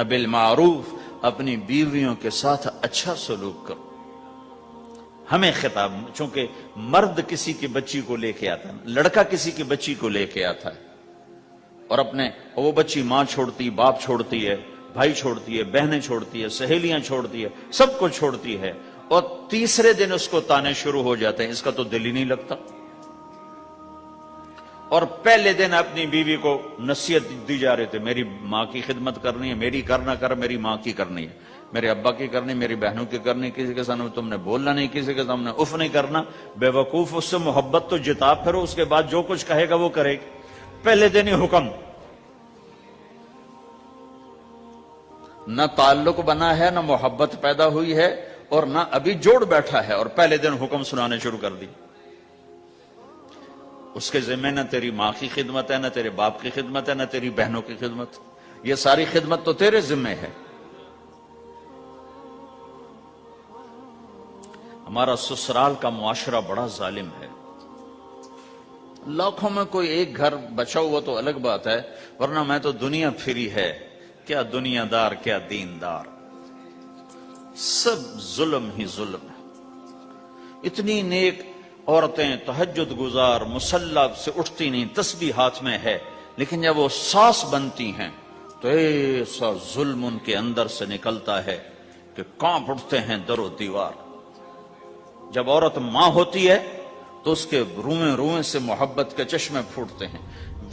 بالمعروف، اپنی بیویوں کے ساتھ اچھا سلوک کرو۔ ہمیں خطاب، چونکہ مرد کسی کی بچی کو لے کے آتا ہے، لڑکا کسی کی بچی کو لے کے آتا ہے، اور وہ بچی ماں چھوڑتی، باپ چھوڑتی ہے، بھائی چھوڑتی ہے، بہنیں چھوڑتی ہے، سہیلیاں چھوڑتی ہے، سب کو چھوڑتی ہے، اور تیسرے دن اس کو تانے شروع ہو جاتے ہیں، اس کا تو دل ہی نہیں لگتا۔ اور پہلے دن اپنی بیوی کو نصیحت دی جا رہے تھے، میری ماں کی خدمت کرنی ہے، میری کرنا کر، میری ماں کی کرنی ہے، میرے ابا کی کرنی، میری بہنوں کی کرنی، کسی کے سامنے تم نے بولنا نہیں، کسی کے سامنے اف نہیں کرنا۔ بے وقوف، اس سے محبت تو جتا پھرو، اس کے بعد جو کچھ کہے گا وہ کرے گی۔ پہلے دن ہی حکم، نہ تعلق بنا ہے، نہ محبت پیدا ہوئی ہے، اور نہ ابھی جوڑ بیٹھا ہے، اور پہلے دن حکم سنانے شروع کر دی۔ اس کے ذمہ نہ تیری ماں کی خدمت ہے، نہ تیرے باپ کی خدمت ہے، نہ تیری بہنوں کی خدمت، یہ ساری خدمت تو تیرے ذمہ ہے۔ ہمارا سسرال کا معاشرہ بڑا ظالم ہے، لاکھوں میں کوئی ایک گھر بچا ہوا تو الگ بات ہے، ورنہ میں تو دنیا پھری ہے، کیا دنیا دار کیا دین دار، سب ظلم ہی ظلم ہے۔ اتنی نیک عورتیں تہجد گزار مصلی سے اٹھتی نہیں، تسبیح ہاتھ میں ہے، لیکن جب وہ ساس بنتی ہیں تو ایسا ظلم ان کے اندر سے نکلتا ہے کہ کانپ اٹھتے ہیں در و دیوار۔ جب عورت ماں ہوتی ہے تو اس کے روئیں روئیں سے محبت کے چشمے پھوٹتے ہیں،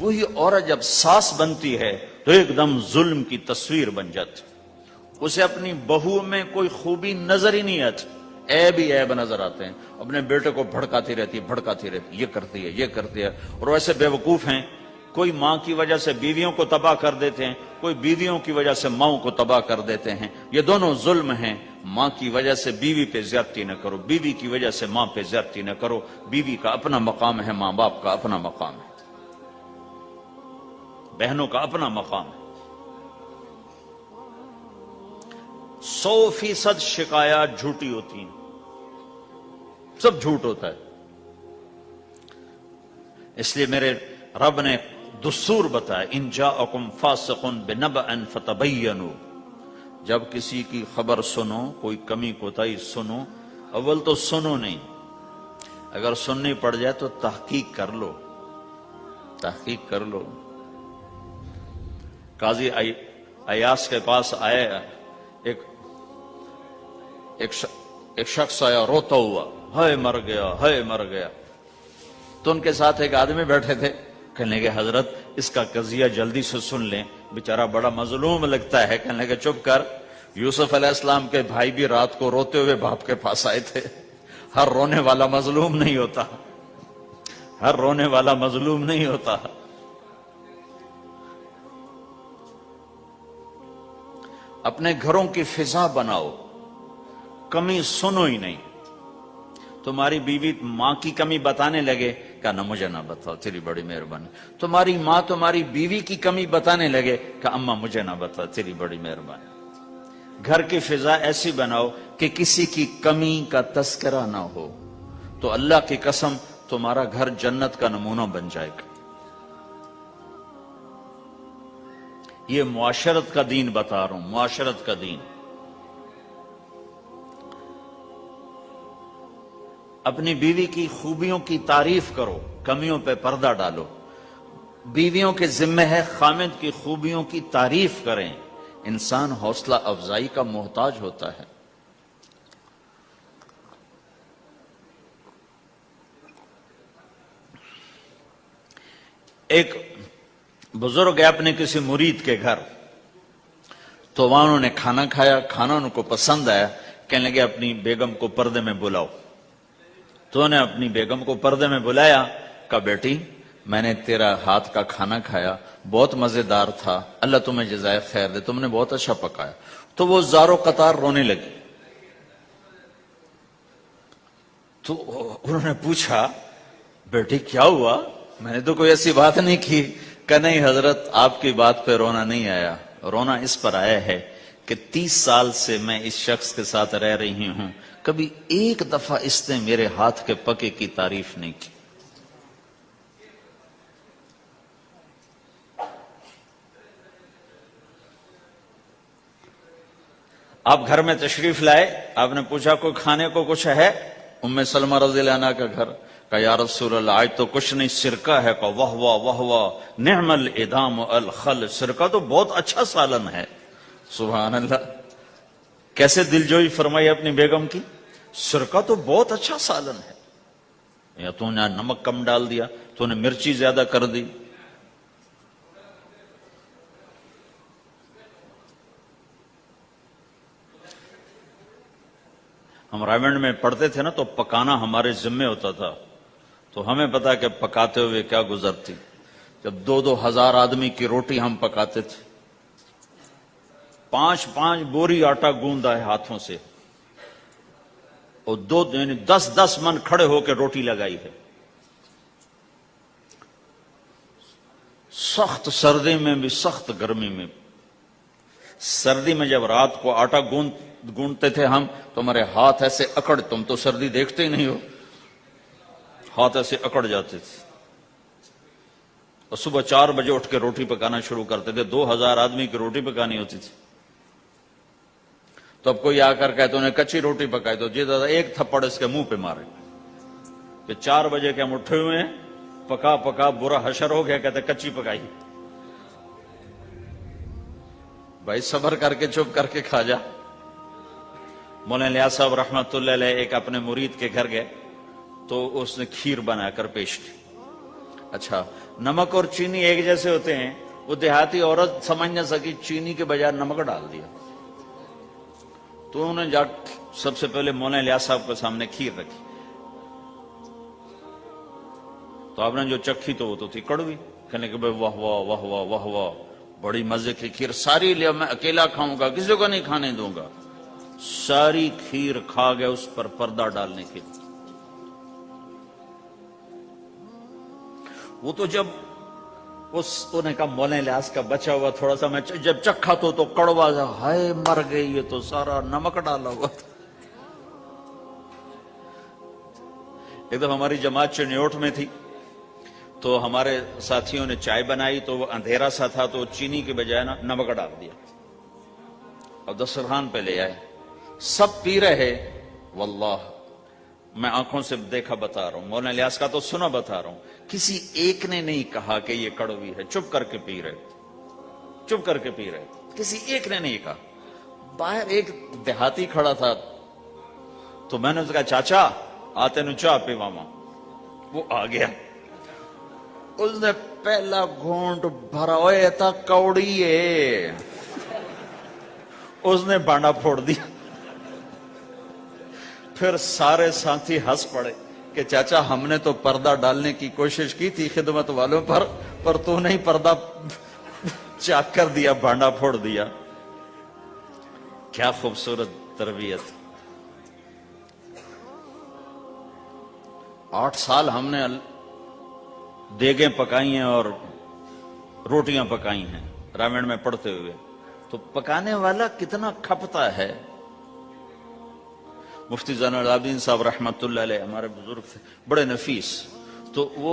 وہی عورت جب ساس بنتی ہے تو ایک دم ظلم کی تصویر بن جاتی، اسے اپنی بہو میں کوئی خوبی نظر ہی نہیں آتی، عیب ہی عیب نظر آتے ہیں، اپنے بیٹے کو بھڑکاتی رہتی، یہ کرتی ہے، یہ کرتی ہے۔ اور ویسے بے وقوف ہیں، کوئی ماں کی وجہ سے بیویوں کو تباہ کر دیتے ہیں، کوئی بیویوں کی وجہ سے ماں کو تباہ کر دیتے ہیں، یہ دونوں ظلم ہیں۔ ماں کی وجہ سے بیوی پہ زیادتی نہ کرو، بیوی کی وجہ سے ماں پہ زیادتی نہ کرو، بیوی کا اپنا مقام ہے، ماں باپ کا اپنا مقام ہے، بہنوں کا اپنا مقام ہے۔ 100% شکایات جھوٹی ہوتی ہیں، سب جھوٹ ہوتا ہے۔ اس لیے میرے رب نے دستور بتایا، ان جاءکم فاسق بنبأ فتبینوا، جب کسی کی خبر سنو، کوئی کمی کوتاہی سنو، اول تو سنو نہیں، اگر سننی پڑ جائے تو تحقیق کر لو، تحقیق کر لو۔ قاضی ایاس کے پاس آیا ایک شخص آیا روتا ہوا، ہائے مر گیا، ہائے مر گیا۔ تو ان کے ساتھ ایک آدمی بیٹھے تھے، کہنے لگے حضرت اس کا قضیہ جلدی سے سن لیں، بیچارہ بڑا مظلوم لگتا ہے۔ کہنے لگے چپ کر، یوسف علیہ السلام کے بھائی بھی رات کو روتے ہوئے باپ کے پاس آئے تھے، ہر رونے والا مظلوم نہیں ہوتا، ہر رونے والا مظلوم نہیں ہوتا۔ اپنے گھروں کی فضا بناؤ، کمی سنو ہی نہیں۔ تمہاری بیوی ماں کی کمی بتانے لگے، کہا مجھے نہ بتاؤ، تیری بڑی مہربانی۔ تمہاری ماں تمہاری بیوی کی کمی بتانے لگے، کہا اماں مجھے نہ بتاؤ، تیری بڑی مہربانی۔ گھر کی فضا ایسی بناؤ کہ کسی کی کمی کا تذکرہ نہ ہو، تو اللہ کی قسم تمہارا گھر جنت کا نمونہ بن جائے گا۔ یہ معاشرت کا دین بتا رہا ہوں، معاشرت کا دین۔ اپنی بیوی کی خوبیوں کی تعریف کرو، کمیوں پہ پردہ ڈالو۔ بیویوں کے ذمہ ہے خامد کی خوبیوں کی تعریف کریں، انسان حوصلہ افزائی کا محتاج ہوتا ہے۔ ایک بزرگ ہے اپنے کسی مرید کے گھر، تو وہاں انہوں نے کھانا کھایا، کھانا ان کو پسند آیا، کہنے لگے اپنی بیگم کو پردے میں بلاؤ۔ تو انہوں نے اپنی بیگم کو پردے میں بلایا، کہا بیٹی میں نے تیرا ہاتھ کا کھانا کھایا، بہت مزیدار تھا، اللہ تمہیں جزائے خیر دے، تم نے بہت اچھا پکایا۔ تو وہ زارو قطار رونے لگی۔ تو انہوں نے پوچھا بیٹی کیا ہوا، میں نے تو کوئی ایسی بات نہیں کی۔ کہ نہیں حضرت آپ کی بات پہ رونا نہیں آیا، رونا اس پر آیا ہے کہ 30 سال سے میں اس شخص کے ساتھ رہ رہی ہوں، کبھی ایک دفعہ اس نے میرے ہاتھ کے پکے کی تعریف نہیں کی۔ آپ گھر میں تشریف لائے، آپ نے پوچھا کوئی کھانے کو کچھ ہے؟ ام سلمہ رضی اللہ عنہ کا گھر، کہا یا رسول اللہ آج تو کچھ نہیں، سرکہ ہے۔ کہا واہ واہ واہ واہ، نعم الادام الخل، سرکہ تو بہت اچھا سالن ہے۔ سبحان اللہ، کیسے دلجوئی فرمائی اپنی بیگم کی، سرکہ تو بہت اچھا سالن ہے، یا تو نے نمک کم ڈال دیا، تو نے مرچی زیادہ کر دی۔ ہم رائمنڈ میں پڑھتے تھے نا، تو پکانا ہمارے ذمے ہوتا تھا، تو ہمیں پتا کہ پکاتے ہوئے کیا گزرتی۔ جب 2,000 آدمی کی روٹی ہم پکاتے تھے، 5 بوری آٹا گوندا ہے ہاتھوں سے، اور 10 من کھڑے ہو کے روٹی لگائی ہے، سخت سردی میں بھی سخت گرمی میں بھی۔ سردی میں جب رات کو آٹا گونتے تھے ہم، تو ہمارے ہاتھ ایسے اکڑ، تم تو سردی دیکھتے ہی نہیں ہو، ہاتھ ایسے اکڑ جاتے تھے، اور صبح 4 بجے اٹھ کے روٹی پکانا شروع کرتے تھے، 2,000 آدمی کی روٹی پکانی ہوتی تھی۔ تو اب کوئی آ کر کہتے انہیں کچی روٹی پکائی، تو جی دادا ایک تھپڑ اس کے منہ پہ مارے کہ 4 بجے کے ہم اٹھے ہوئے ہیں، پکا پکا برا حشر ہو گیا، کہتے کچی پکائی۔ بھائی صبر کر کے چپ کر کے کھا جا۔ مولانا الیاس صاحب رحمت اللہ علیہ ایک اپنے مرید کے گھر گئے، تو اس نے کھیر بنا کر پیش کی۔ اچھا، نمک اور چینی ایک جیسے ہوتے ہیں، وہ دیہاتی عورت سمجھ نہ سکی، چینی کے بجائے نمک ڈال دیا، تو انہوں نے جا سب سے پہلے مولانا الیاس صاحب کے سامنے کھیر رکھی، تو آپ نے جو چکھی تو وہ تو تھی کڑوی، کہنے کہ بھائی واہ واہ واہ واہ واہ واہ، بڑی مزے کی کھیر، ساری لیا میں اکیلا کھاؤں گا، کسی کو نہیں کھانے دوں گا۔ ساری کھیر کھا گیا، اس پر پردہ ڈالنے کے لیے۔ وہ تو جب انہوں نے کہا مولانا الیاس کا بچا ہوا تھوڑا سا میں جب چکھا تو کڑوا سا، ہائے مر گئی، یہ تو سارا نمک ڈالا ہوا تھا۔ ایک دفعہ ہماری جماعت چنیوٹ میں تھی، تو ہمارے ساتھیوں نے چائے بنائی، تو وہ اندھیرا سا تھا، تو چینی کے بجائے نا نمک ڈال دیا، اور دسترخوان پہ لے آئے، سب پی رہے، واللہ میں آنکھوں سے دیکھا بتا رہا ہوں، مولانا الیاس کا تو سنا بتا رہا ہوں، کسی ایک نے نہیں کہا کہ یہ کڑوی ہے، چپ کر کے پی رہے، چپ کر کے پی رہے، کسی ایک نے نہیں کہا۔ باہر ایک دیہاتی کھڑا تھا، تو میں نے اس کہا چاچا آتے نو چاہ پی ماما، وہ آ گیا، اس نے پہلا گھونٹ بھرا، اوے تا کوڑی ہے، اس نے بانڈا پھوڑ دیا۔ پھر سارے ساتھی ہنس پڑے کہ چاچا ہم نے تو پردہ ڈالنے کی کوشش کی تھی خدمت والوں پر تو نہیں پردہ چاک کر دیا، بانڈا پھوڑ دیا۔ کیا خوبصورت تربیت۔ 8 سال ہم نے دیگیں پکائی ہیں اور روٹیاں پکائی ہیں رامن میں پڑھتے ہوئے، تو پکانے والا کتنا کھپتا ہے۔ مفتی زین العابدین صاحب رحمت اللہ علیہ ہمارے بزرگ تھے، بڑے نفیس، تو وہ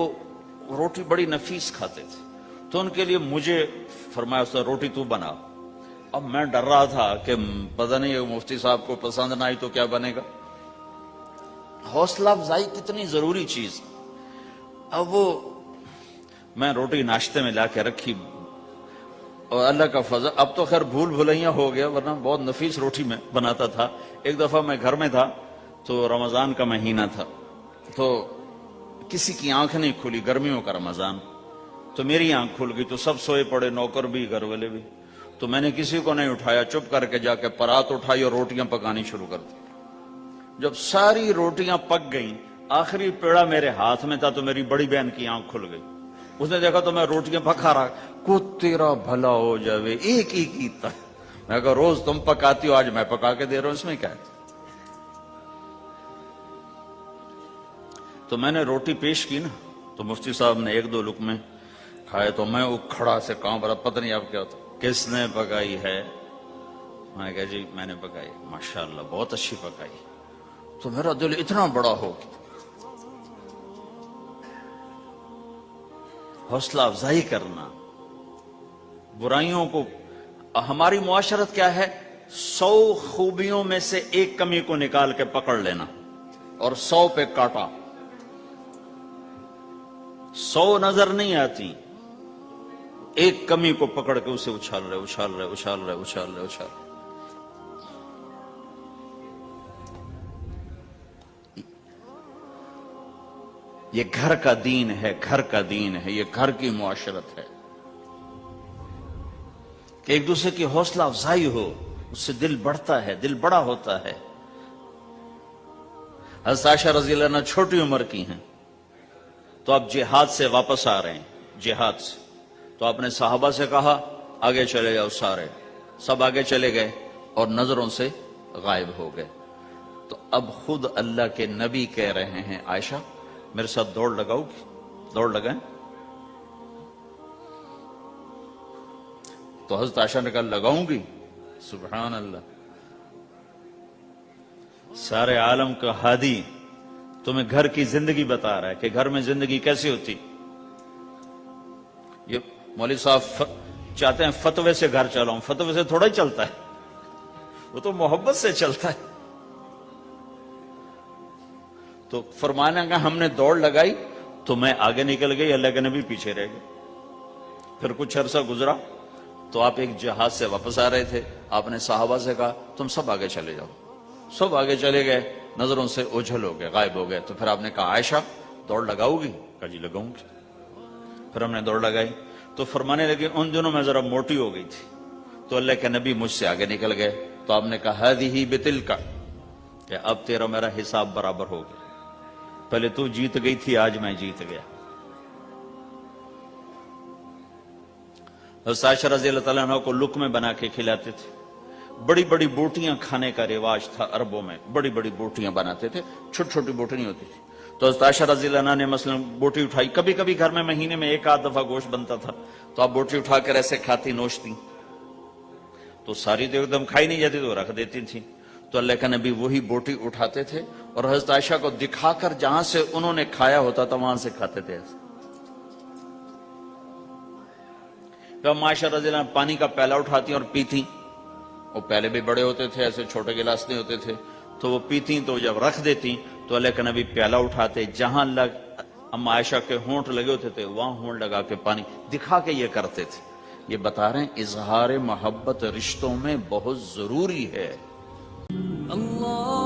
روٹی بڑی نفیس کھاتے تھے، تو ان کے لیے مجھے فرمایا اس نے روٹی تو بنا۔ اب میں ڈر رہا تھا کہ پتہ نہیں مفتی صاحب کو پسند نہ آئی تو کیا بنے گا۔ حوصلہ افزائی کتنی ضروری چیز۔ اب وہ میں روٹی ناشتے میں لا کے رکھی، اور اللہ کا فضل، اب تو خیر بھول بھلائیاں ہو گیا، ورنہ بہت نفیس روٹی میں بناتا تھا۔ ایک دفعہ میں گھر میں تھا، تو رمضان کا مہینہ تھا، تو کسی کی آنکھ نہیں کھلی، گرمیوں کا رمضان، تو میری آنکھ کھل گئی، تو سب سوئے پڑے، نوکر بھی گھر والے بھی، تو میں نے کسی کو نہیں اٹھایا، چپ کر کے جا کے پرات اٹھائی اور روٹیاں پکانی شروع کر دی۔ جب ساری روٹیاں پک گئیں، آخری پیڑا میرے ہاتھ میں تھا، تو میری بڑی بہن کی آنکھ کھل گئی، اس نے دیکھا تو میں روٹیاں پکا رہا، کو تیرا بھلا ہو جاوے، ایک ہی کیتا۔ میں کہا روز تم پکاتی ہو، آج میں پکا کے دے رہا ہوں، اس میں کیا ہے۔ تو میں نے روٹی پیش کی نا، تو مفتی صاحب نے 1-2 لقمے کھائے، تو میں کھڑا سے کانپ رہا، پتہ نہیں اب کیا ہوتا، کس نے پکائی ہے؟ میں نے کہا جی میں نے پکائی، ماشاءاللہ بہت اچھی پکائی. تو میرا دل اتنا بڑا ہو گیا. حوصلہ افزائی کرنا، برائیوں کو. ہماری معاشرت کیا ہے؟ 100 خوبیوں میں سے ایک کمی کو نکال کے پکڑ لینا اور 100 پہ کاٹا. 100 نظر نہیں آتی، ایک کمی کو پکڑ کے اسے اچھال رہے اچھال رہے اچھال رہے اچھال رہے اچھال رہے. یہ گھر کا دین ہے، گھر کا دین ہے، یہ گھر کی معاشرت ہے کہ ایک دوسرے کی حوصلہ افزائی ہو، اس سے دل بڑھتا ہے، دل بڑا ہوتا ہے. حضرت عائشہ رضی اللہ عنہ چھوٹی عمر کی ہیں، تو آپ جہاد سے واپس آ رہے ہیں، جہاد سے. تو آپ نے صحابہ سے کہا آگے چلے جاؤ سارے. سب آگے چلے گئے اور نظروں سے غائب ہو گئے. تو اب خود اللہ کے نبی کہہ رہے ہیں عائشہ میرے ساتھ دوڑ لگاؤ گی؟ دوڑ لگائیں. تو حضرت عائشہ نے کہا لگاؤں گی. سبحان اللہ. سارے عالم کا ہادی تمہیں گھر کی زندگی بتا رہا ہے کہ گھر میں زندگی کیسی ہوتی. یہ مولوی صاحب چاہتے ہیں فتوے سے گھر چلاؤں، فتوے سے تھوڑا ہی چلتا ہے، وہ تو محبت سے چلتا ہے. تو فرمانا کہ ہم نے دوڑ لگائی تو میں آگے نکل گئی، اللہ کے نبی پیچھے رہ گئے. پھر کچھ عرصہ گزرا تو آپ ایک جہاز سے واپس آ رہے تھے. آپ نے صحابہ سے کہا تم سب آگے چلے جاؤ. سب آگے چلے گئے، نظروں سے اوجھل ہو گئے، غائب ہو گئے. تو پھر آپ نے کہا عائشہ دوڑ لگاؤ گی؟ کہا جی لگاؤں گی. پھر ہم نے دوڑ لگائی تو فرمانے لگے ان دنوں میں ذرا موٹی ہو گئی تھی. تو اللہ کے نبی مجھ سے آگے نکل گئے. تو آپ نے کہا ہذہ بتلک، کہ اب تیرا میرا حساب برابر ہو گیا. پہلے تو جیت گئی تھی، آج میں جیت گیا. حضرت عائشہ رضی اللہ تعالیٰ عنہ کو لقمے بنا کے کھلاتے تھے. بڑی بڑی بوٹیاں کھانے کا رواج تھا عربوں میں، بڑی بڑی بوٹیاں بناتے تھے، چھوٹی چھوٹی بوٹی نہیں ہوتی تھی. تو حضرت عائشہ رضی اللہ عنہ نے مثلا بوٹی اٹھائی، کبھی کبھی گھر میں مہینے میں ایک آدھ دفعہ گوشت بنتا تھا تو آپ بوٹی اٹھا کر ایسے کھاتی نوچتی. تو ساری تو ایک دم کھائی نہیں جاتی تو رکھ دیتی تھی. تو اللہ کا نبی وہی بوٹی اٹھاتے تھے اور حضرت عائشہ کو دکھا کر جہاں سے انہوں نے کھایا ہوتا تھا وہاں سے کھاتے تھے. تو عائشہ رضی اللہ عنہ پانی کا پیالہ اٹھاتی اور پیتی. وہ پہلے بھی بڑے ہوتے تھے، ایسے چھوٹے گلاس نہیں ہوتے تھے. تو وہ پیتی تو جب رکھ دیتی تو اللہ کا نبی پیالہ اٹھاتے، جہاں اما عائشہ کے ہونٹ لگے ہوتے تھے وہاں ہونٹ لگا کے پانی دکھا کے یہ کرتے تھے. یہ بتا رہے ہیں اظہار محبت رشتوں میں بہت ضروری ہے. اللہ